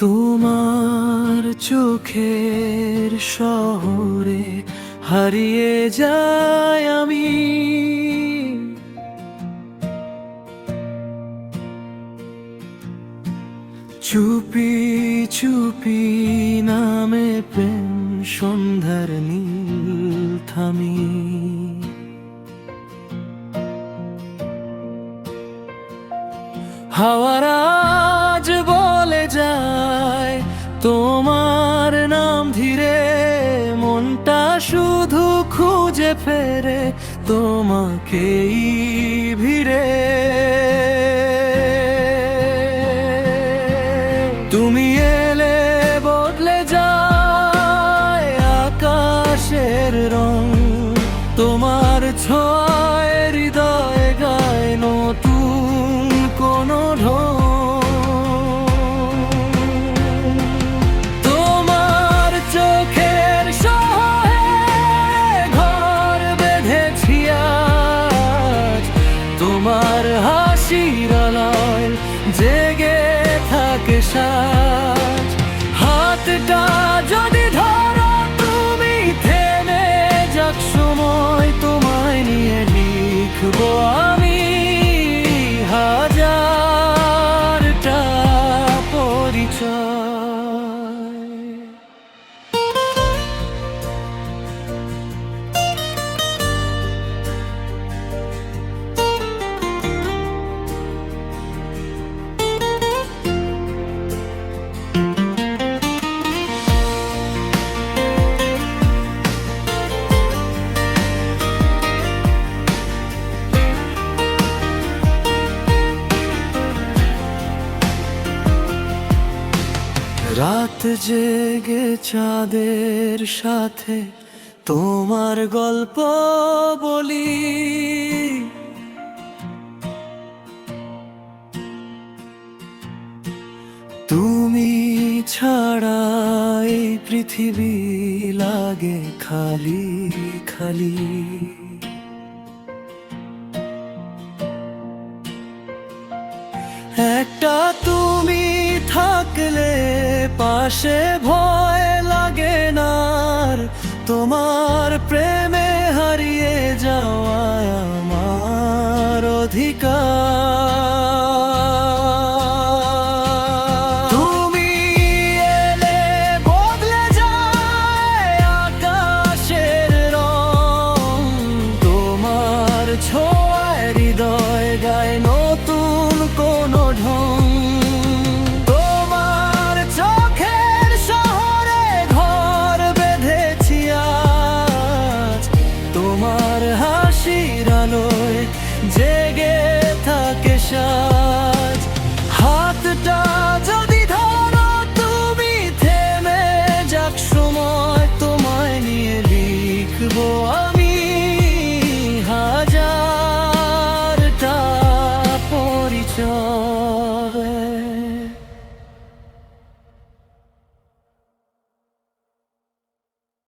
তোমার চোখের শহরে হারিয়ে যাই আমি। চুপি চুপি নামে প্রেম সন্ধ্যার নীল থামি। হাওয়ার আজ বলে যায় তোমার নাম ধীরে, মনটা শুধু খুঁজে ফেরে তোমাকেই ভিড়ে। তুমি এলে বদলে যায় আকাশের রং, তোমার ছোঁয়ায় হৃদয়ে গায় নতুন কোনো ঢং। তোমার চোখের শহরে ঘর বেঁধেছি আজ, তোমার হাসির আলোয় জেগে থাকে সাজ। হাতটা যদি ধরো তুমি থেমে যাক সময়, তোমায় নিয়ে লিখবো আমি হাজারটা পরিচয়। রাত জেগে চাঁদের সাথে তোমার গল্প বলি, তুমি ছাড়া এই পৃথিবী লাগে খালি খালি। একটা তুমি থাকলে পাশে ভয় লাগে না, তোমার প্রেমে হারিয়ে যাওয়া আমার অধিকার। তুমি এলে বদলে যায় আকাশের রং, তোমার ছোঁয়ায় হৃদয় গায় নতুন কোনো ঢং। তোমার চোখের শহরে ঘর বেঁধেছি আজ, তোমার হাসির আলোয় জেগে থাকে সাজ।